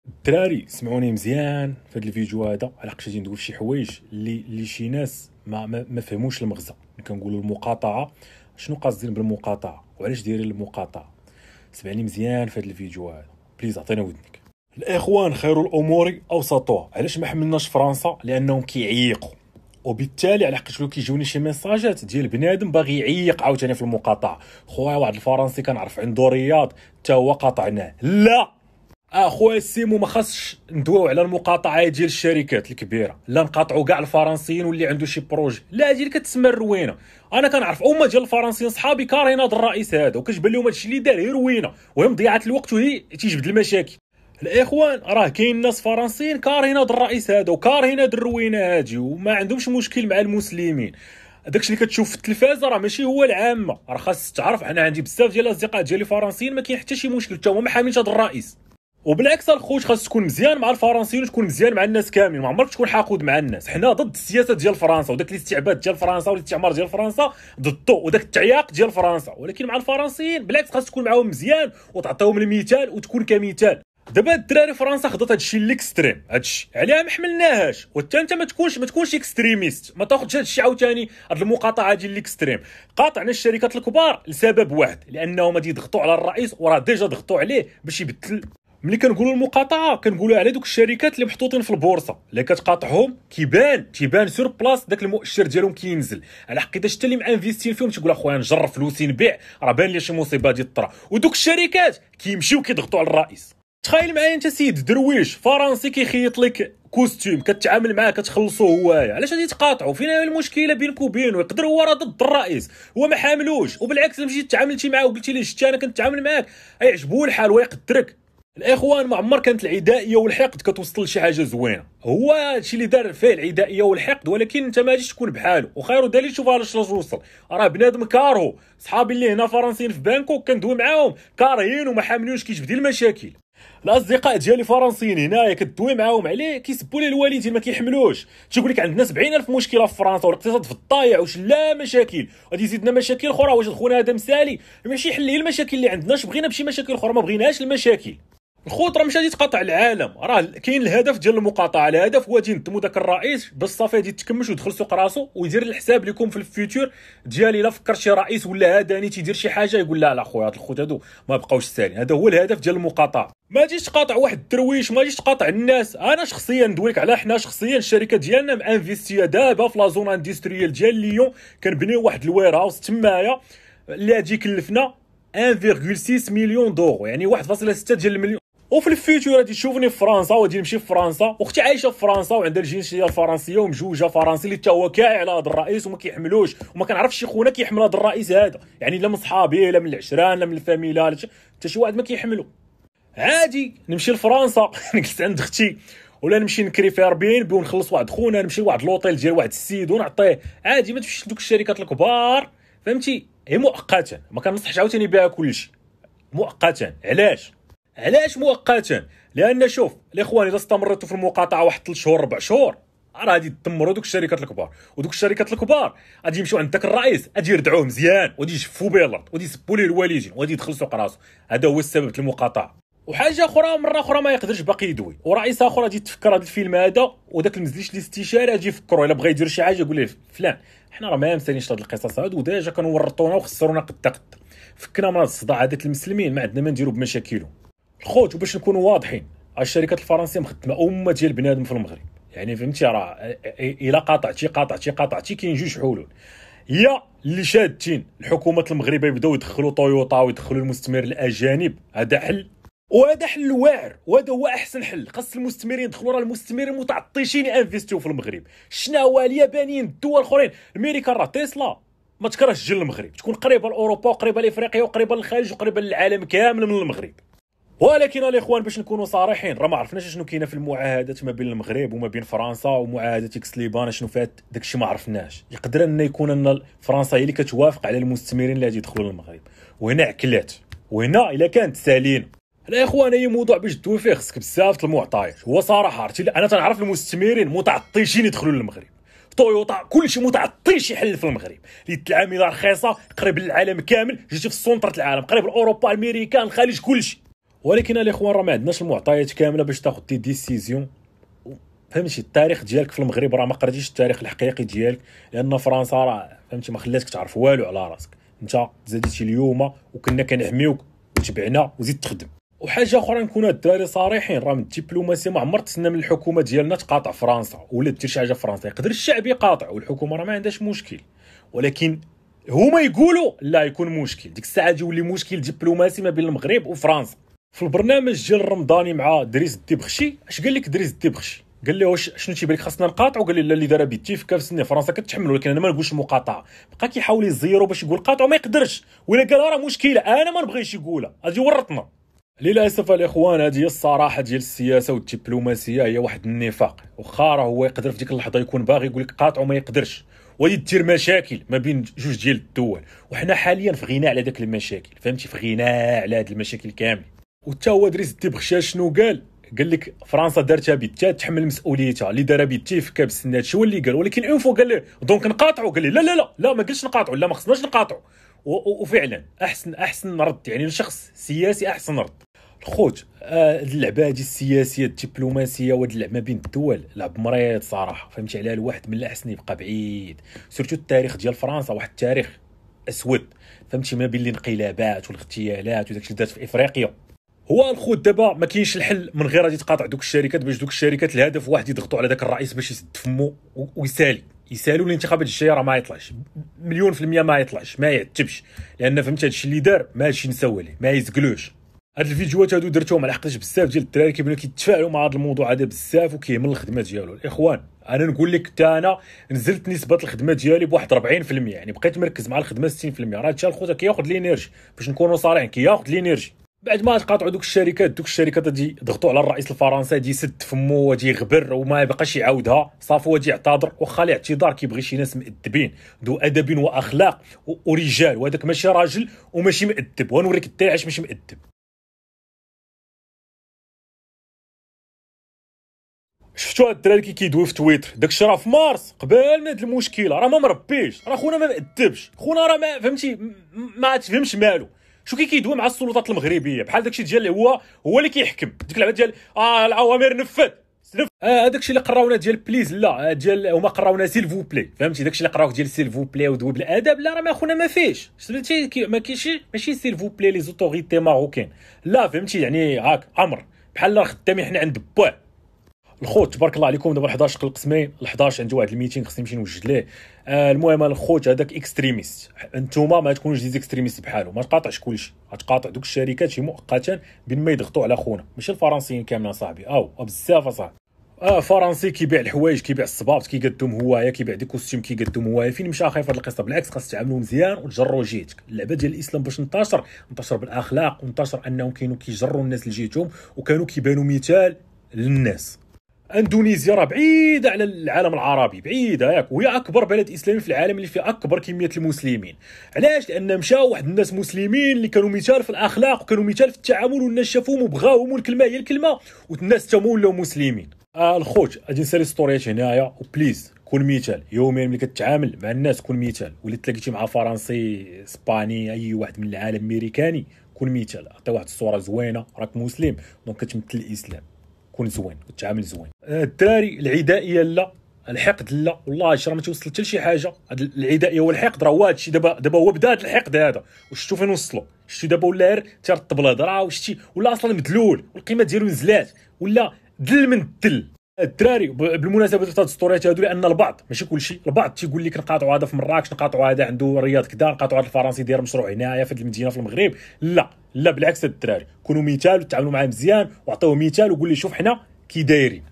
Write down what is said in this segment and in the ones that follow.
الدراري سمعوني مزيان في هذا الفيديو هذا، على غادي ندوي في شي حوايج اللي شي ناس ما فهموش المغزى. كنقولوا المقاطعه، شنو قاصدين بالمقاطعه وعلاش دايرين المقاطعه؟ سمعني مزيان في هذا الفيديو هذا، بليز عطينا ودنك. الاخوان خير الامور اوسطها. علاش ما حملناش فرنسا؟ لانهم كيعيقوا، وبالتالي على حقاش كيجوني شي ميساجات ديال بنادم باغي يعيق عاوتاني في المقاطعه. خويا واحد الفرنسي كنعرف عنده رياض حتى هو قاطعناه. لا اخويا السيمو، ما خاصش ندويو على المقاطعه ديال الشركات الكبيره، لا نقاطعوا كاع الفرنسيين واللي عنده شي بروجي. لا هادي اللي كتسمى الروينه. انا كنعرف امه ديال الفرنسيين صحابي كارهين هذا الرئيس هذا، وكتبان لهم هادشي اللي دار هي روينه وهي مضيعه الوقت وهي تيجبد المشاكل. الاخوان راه كاين ناس فرنسيين كارهين هذا الرئيس هذا وكارهين هذه الروينه هادي وما عندهمش مشكل مع المسلمين. داكشي اللي كتشوف في التلفازه راه ماشي هو العامه، راه خاص تعرف. انا عندي بزاف ديال الاصدقاء ديالي فرنسيين ما كاين حتى شي مشكل، حتى هما ما حاملينش هذا الرئيس. وبالعكس الخوت، خاص تكون مزيان مع الفرنسيين وتكون مزيان مع الناس كاملين، ما عمرك تكون حاقود مع الناس. حنا ضد السياسه ديال فرنسا وداك الاستعباد ديال فرنسا والاستعمار ديال فرنسا، ضده، وداك التعياق ديال فرنسا. ولكن مع الفرنسيين بالعكس خاص تكون معاهم مزيان وتعطيهم المثال وتكون كمثال. دابا الدراري فرنسا خدات هادشي ليكستريم، هادشي عليها ما حملناهاش. وحتى انت ما تكونش اكستريميست، ما تاخذش هادشي عاوتاني. هاد المقاطعه ديال ليكستريم قاطعنا الشركات الكبار لسبب واحد، لانهم غادي يضغطوا على الرئيس وراه ديجا ضغطوا عليه باش يبدل. ملي كنقولوا المقاطعه كنقولوا على دوك الشركات اللي محطوطين في البورصه، اللي كتقاطعهم تيبان سور بلاص داك المؤشر ديالهم كينزل. على حقيقه حتى اللي مانفيستين فيهم تيقول اخويا نجر فلوسي نبيع، راه بان لي شي مصيبه غادي طرا. ودوك الشركات كيمشيو كيضغطوا على الرئيس. تخيل معايا انت سيد درويش فرنسي كيخيط لك كوستيم، كتعامل معاه كتخلصو هوايا، علاش غادي تقاطعوا؟ فين هي المشكله بينك وبينه؟ يقدر هو راه ضد الرئيس، هو ما حاملوش. وبالعكس مشيتي تعاملتي معاه وقلتي ليه شتي انا كنتعامل معاك، يعجبو الحال ويقدرك. الاخوان ما عمر كانت العدائيه والحقد كتوصل لشي حاجه زوينه. هو هادشي اللي دار فيه العدائيه والحقد، ولكن انت ما غاديش تكون بحاله. وخير دليل شوف علاش وصل، راه بنادم كارهو. صحابي اللي هنا فرنسيين في بانكوك كندوي معاهم كارهين وما حاملينش، كيجبد المشاكل. الاصدقاء ديالي فرنسيين هنايا كدوي معاهم عليه كيسبوا ليه الوالدين ما كيحملوش. تيقول لك عندنا 70,000 مشكله في فرنسا والاقتصاد في الضايع وش لا مشاكل، غادي يزيدنا مشاكل اخرى. واش خونا هذا مثالي؟ ماشي يحل لي المشاكل اللي عندنا، بغينا بشي مشاكل اخرى ما بغيناش المشاكل. الخوت راه مش غادي تقاطع العالم، راه كاين الهدف ديال المقاطعه. الهدف هو ينظموا داك الرئيس باش صافي غادي تكملش ويدخل سوق راسو ويدير الحساب لكم في الفيوتشر ديالي. الا فكر شي رئيس ولا هاداني تيدير شي حاجه يقول لا لا خويا هاد الخوت هادو ما بقاوش سالين. هذا هو الهدف ديال المقاطعه. ما تجيش تقاطع واحد الدرويش، ما تجيش تقاطع الناس. انا شخصيا ندويك على حنا شخصيا الشركه ديالنا مانفيستيه دابا في لا زون اندستريال ديال ليون، كنبنيو واحد الوير هاوس تمايا اللي غادي يكلفنا 1.6 مليون دورو، يعني 1.6 ديال المليون. وفي الفيوتشر غادي تشوفني في فرنسا وغادي نمشي في فرنسا، واختي عايشه في فرنسا وعندها الجنسيه الفرنسيه ومجوجه فرنسي اللي حتى هو كاعي على هذا الرئيس وما كيحملوش. وما كنعرفش شي خونا كيحمل هذا الرئيس هذا، يعني لا من صحابي لا من العشران لا من الفاميلا لا حتى شي واحد ما كيحملو. عادي نمشي لفرنسا نجلس عند اختي، ولا نمشي نكري في ار بي ان بي ونخلص واحد خونا، نمشي لواحد لوطيل ديال واحد السيد ونعطيه. عادي ما تمشيش لدوك الشركات الكبار، فهمتي؟ هي مؤقتا، ما كنصحش عاوتاني بها كلشي مؤقتا. علاش مؤقتا؟ لان شوف الاخوان، اذا استمرتوا في المقاطعه واحد 3 شهور 4 شهور راه غادي تدمروا دوك الشركات الكبار. ودوك الشركات الكبار غادي يمشيو عند داك الرئيس، غادي يردعوه مزيان وغادي يشفوا به الارض وغادي يسبوا ليه الوالدين وغادي يدخل سوق راسو. هذا هو السبب ديال المقاطعه. وحاجه اخرى، مره اخرى ما يقدرش باقي يدوي، ورئيس اخر غادي تفكر هذا الفيلم هذا وداك المزليش الاستشاري غادي يفكروا الا بغى يدير شي حاجه يقول ليه فلان حنا راه ما مسالينش هاد القصص هادو وديجا كانوا ورطونا وخسرونا قد فكنا من هاد الصداع هذاك المسلمين، ما عندنا ما نديروا بمشاكلهم. الخوت وباش نكونوا واضحين، الشركات الفرنسيه مخدمه امه ديال بنادم في المغرب، يعني فهمتي؟ راه الا قاطعتي كاين جوج حلول. يا اللي شادين الحكومه المغربيه يبداو يدخلوا طويوطا ويدخلوا المستثمرين الاجانب، هذا حل، وهذا حل واعر، وهذا هو احسن حل. خاص المستثمرين يدخلوا، راه المستثمرين متعطشين ينفستيو في المغرب. شنو هو اليابانيين الدول الاخرين الميريكان راه تسلا ما تكرهش تجي للمغرب، تكون قريبه لاوروبا وقريبه لافريقيا وقريبه للخليج وقريبه للعالم كامل من المغرب. ولكن الاخوان باش نكونوا صريحين، راه ما عرفناش شنو كاينه في المعاهدات ما بين المغرب وما بين فرنسا، ومعاهده اكس ليبان شنو فات داكشي ما عرفناش. يقدر ان يكون ان فرنسا هي اللي كتوافق على المستثمرين اللي غادي يدخلوا للمغرب، وهنا عكلات، وهنا الا كانت سالين. الاخوان اي موضوع باش تدوي فيه خصك بزاف المعطيات. هو صراحه عرفتي انا تنعرف المستثمرين متعطشين يدخلوا للمغرب، تويوتا كلشي متعطش يحل في المغرب، اللي العامله رخيصه قريب للعالم كامل، جيتي في السونتر العالم قريب لاوروبا، امريكا، الخليج، كلشي. ولكن الاخوان راه ما عندناش المعطيات كامله باش تاخذ دي ديسيزيون. فهمتي التاريخ ديالك في المغرب راه ما قريتيش التاريخ الحقيقي ديالك، لان فرنسا راه فهمتي ما خلاتك تعرف والو على راسك. انت زاديتي اليوم وكنا كنحميوك وتبعنا وزيد تخدم. وحاجه اخرى نكونوا الدراري صريحين، راه من الدبلوماسيه ما عمر تسنى من الحكومه ديالنا تقاطع فرنسا ولا دير شي حاجه في فرنسا. يقدر الشعب يقاطع والحكومه راه ما عندهاش مشكل، ولكن هما يقولوا لا يكون مشكل. ديك الساعه يولي مشكل دبلوماسي ما بين المغرب وفرنسا. في البرنامج ديال الرمضاني مع دريس الدبخشي اش قال لك دريس الدبخشي؟ قال له واش شنو تيبان لك خاصنا نقاطعوا؟ قال لي لا، اللي دار بيتيفكا في سنه فرنسا كتحمل، ولكن انا ما نقولش المقاطعه. بقى كيحاول يزيرو باش يقول قاطعوا، ما يقدرش. ولا قال راه مشكله انا ما نبغيش يقولها، اجي ورطنا. للاسف الاخوان هذه هي الصراحه ديال السياسه والدبلوماسيه، هي واحد النفاق. واخا راه هو يقدر في ديك اللحظه يكون باغي يقول لك قاطعوا ما يقدرش، ويدير مشاكل ما بين جوج ديال الدول. وحنا حاليا في غناء على داك المشاكل، فهمتي، في غناء على هاد المشاكل كامل. وتا هو دريس الدبخشاش شنو قال؟ قال لك فرنسا دارتها بيتها تحمل مسؤوليتها، اللي دارها بيتيفكا بالسنات شو اللي قال. ولكن اون فوا قال له دونك نقاطعوا، قال لي لا لا لا لا ما قالش نقاطعوا، لا ما خصناش نقاطعوا. وفعلا احسن رد، يعني لشخص سياسي احسن رد. الخوت اللعبه هذه السياسيه الدبلوماسيه وهاد اللعبه بين الدول لعب مريض صراحه، فهمتي عليها. الواحد من الاحسن يبقى بعيد، سورتو التاريخ ديال فرنسا واحد التاريخ اسود، فهمتي، ما بين الانقلابات والاغتيالات وداك الشيء دات في افريقيا. هو الخوت دابا ما كاينش الحل من غير غادي تقاطع دوك الشركات، باش دوك الشركات الهدف واحد يضغطوا على داك الرئيس باش يسد فمو يسالوا الانتخابات الجايه. راه ما يطلعش مليون في المية، ما يطلعش ما يعتبش، لان فهمت هادشي اللي دار ماشي نساو عليه، ما يزقلوش. هاد الفيديوهات هادو درتهم على حقاش بزاف ديال الدراري كيبانوا كيتفاعلوا مع هذا الموضوع هذا بزاف وكيهمل الخدمه ديالو. الاخوان انا نقول لك حتى انا نزلت نسبه الخدمه ديالي بواحد 40%، يعني بقيت مركز مع الخدمه 60%. راه هادشي الخوت كياخذ لينيرجي، باش نكونوا صريحين كياخذ لينيرجي. بعد ما تقاطعوا دوك الشركات غادي يضغطوا على الرئيس الفرنسي، غادي يسد فمو، غادي يغبر وما يبقاش يعاودها، صافي غادي يعتذر. واخا الاعتذار كيبغي شي ناس مؤدبين ذو ادب واخلاق ورجال، وهذاك ماشي راجل وماشي مؤدب، ونوريك الدليل علاش ماشي مؤدب. شفتوا هاد الدراري كيدوي في تويتر داكشي راه في مارس قبل من هاد المشكله، راه ما مربيش، راه خونا ما مؤدبش، خونا راه ما فهمتي ما تفهمش مالو. شو كيدوي مع السلطات المغربيه بحال داكشي ديال هو اللي كيحكم ديك اللعبه ديال الاوامر نفذ. هذاك الشيء اللي قراونا ديال بليز، لا ديال هما قراونا سيل فو بلي، فهمتي داك الشيء اللي قراوك ديال سيل فو بلي ودوي بالادب، لا راه ما خونا ما فيش. سمعتي ما كاينش ماشي سيل فو بلي لي زوتوريتي ماروكين، لا فهمتي يعني هاك امر بحال راه خدامين حنا عند باه. الخوت تبارك الله عليكم، دابا 11 قسمين، ال11 عنده واحد الميتين خصني نمشي نوجد ليه. المهم الخوت هذاك اكستريميست، انتوما ما تكونوش ديز اكستريميست بحالو، ما تقاطعش كلشي، غتقاطع دوك الشركات شي مؤقتا بين ما يضغطوا على خونا، ماشي الفرنسيين كاملين صاحبي، بزاف اصاحبي. فرنسي كيبيع الحوايج، كيبيع الصبابط كيقدم هوايه، كيبيع دي كوستيم كيقدم هوايه. فين مشى اخي في هذه القصه؟ بالعكس خاص تعاملوا مزيان وتجروا جهتك. اللعبه ديال الاسلام باش انتشر بالاخلاق، وانتشر انهم كانوا كيجروا الناس لجهتهم وكانوا كيبانوا مثال للناس. اندونيسيا راه بعيده على العالم العربي، بعيده ياك، وهي اكبر بلد اسلامي في العالم اللي فيه اكبر كميه المسلمين. علاش؟ لان مشاو واحد الناس مسلمين اللي كانوا مثال في الاخلاق وكانوا مثال في التعامل، والناس شافوهم وبغاوهم، والكلمه هي الكلمه، والناس تما ولاو مسلمين. الخوت غادي نسالي ستوريات هنايا، وبليز كون مثال يوميا ملي كتعامل مع الناس، كون مثال. ولا تلاقيتي مع فرنسي اسباني اي واحد من العالم امريكاني، كون مثال، عطي واحد الصوره زوينه راك مسلم دونك كتمثل الاسلام، كون زوين وتعامل زوين. الدراري العدائيه لا، الحقد لا، والله راه ما توصل حتى لشي حاجه. هاد العدائيه والحقد راه هو هادشي دابا هو بدا هاد الحقد هذا، وشفتوا فين وصلوا؟ شفتوا دابا ولا غير تيرطب الهضره، وشتي ولا اصلا مدلول والقيمه ديالو نزلات، ولا دل من الدل. الدراري بالمناسبه في هاد السطوريات هادو، لان البعض ماشي كلشي، البعض تيقول لك نقاطعوا هذا في مراكش، نقاطعوا هذا عنده رياض كذا، نقاطعوا هذا الفرنسي داير مشروع هنايا في المدينه في المغرب. لا بالعكس، هاد الدراري كونوا مثال وتعاملوا معاه مزيان، وعطيوه مثال وقول لي شوف حنا كي دايرين.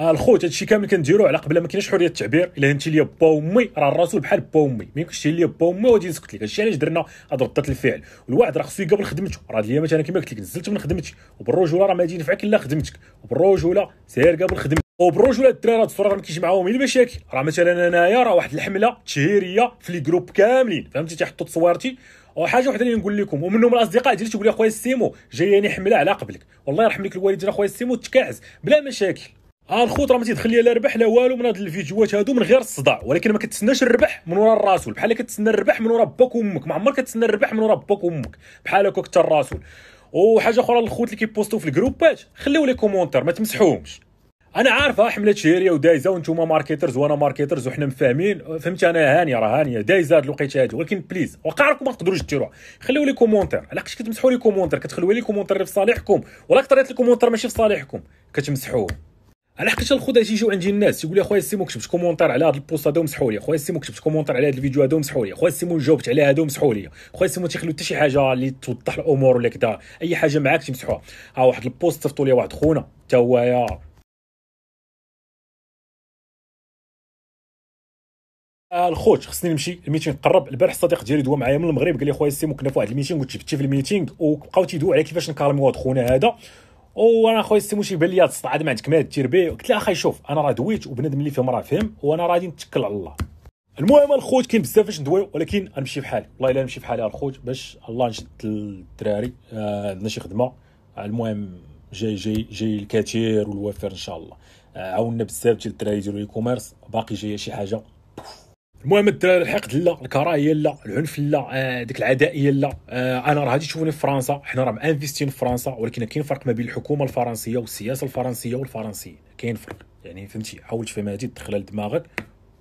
الخوت هادشي كامل كنديروا على قبل ما كاينش حريه التعبير. الا هنتي ليا با امي، راه الرسول بحال با امي، ما يمكنش تهين ليا با امي وغادي نسكت لك. هادشي علاش درنا هاد رده الفعل. والواحد راه خصو يقابل خدمته. راه هاد الايامات انا كما قلت لك نزلت من خدمتي، وبالرجوله راه ما غادي ينفعك الا خدمتك، وبالرجوله سير قابل خدمتك، وبالرجوله الدراري هاد الصوره راه ما كاينش معاهم غير المشاكل. راه مثلا انايا راه واحد الحمله تشهيريه في لي جروب كاملين، فهمتي، تيحطوا تصويرتي. وحاجه وحده اللي نقول لكم، ومنهم الاصدقاء ديالي تيقول لي اخويا السيمو جاياني حمله على قبلك، والله يرحم لك الوالدين اخويا السيمو تكاعز بلا مشاكل. الخوت راه ما تيدخل ليا لا ربح لا والو من هاد الفيديوهات هادو من غير الصداع، ولكن ما كتسناش الربح من ورا الرسول، بحال كتسنى الربح من ورا باك وامك، ما عمرك كتسنى الربح من ورا باك وامك، بحال هكاك حتى الرسول. وحاجه اخرى للخوت اللي كيبوستو في الجروبات، خليو لي كومونتير ما تمسحوهمش. انا عارفه حمله شهريه ودايزه وانتم ماركترز وانا ماركترز وحنا مفاهمين، فهمت انا هانيه راه هانيه دايزه هاد الوقيته هادي، ولكن بليز وقع راكم ما تقدروش ديروها، خليو لي كومونتير. علاش كتمسحوا لي كومونتير؟ كتخليو لي كومونتير اللي في صالحكم، ولا طريقه الكومونتير ماشي في صالحكم كتمسحوه. على حقيقه الخدع تيجيو عندي الناس يقول لي اخويا السيمو كتبت كومونتير على هذا البوست هذا ومسحوا لي، اخويا السيمو كتبت كومونتير على هذا الفيديو هذا ومسحوا لي، اخويا السيمو جاوبت على هذا ومسحوا لي، اخويا السيمو تيخليو حتى شي حاجه اللي توضح الامور ولا كذا، اي حاجه معاك تيمسحوها. ها واحد البوست صيفطوا لي واحد خونا حتى هو الخوت خصني نمشي الميتينغ قرب. البارح الصديق ديالي دوا معايا من المغرب، قال لي خويا السيمو كنا في واحد الميتينغ وتشفتي في الميتينغ وبقاو تيدويو على كيفاش نكالميو هاد خونا هذا، وانا خويا السيمو تيبان لي هاد الصداع ما عندك ما دير به. قلت له اخي شوف انا راه دويت وبنادم اللي فهم راه فهم وانا غادي نتكل على الله. المهم الخوت كاين بزاف باش ندويو، ولكن غنمشي بحالي والله الا نمشي بحالي الخوت باش الله نشد الدراري. عندنا شي خدمه. المهم جاي الكثير والوافر ان شاء الله. عاوننا بزاف ديال الدراري ديالو اي كوميرس، باقي جايه شي حاجه. المهم الدراري الحقد لا، الكراهيه لا، العنف لا، ديك العدائيه لا. انا راه غادي تشوفوني في فرنسا، حنا راه مانفيستين في فرنسا، ولكن كاين فرق ما بين الحكومه الفرنسيه والسياسه الفرنسيه والفرنسيين، كاين فرق يعني فهمتي. حاول تفهم هذه تدخلها لدماغك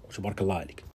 وتبارك الله عليك.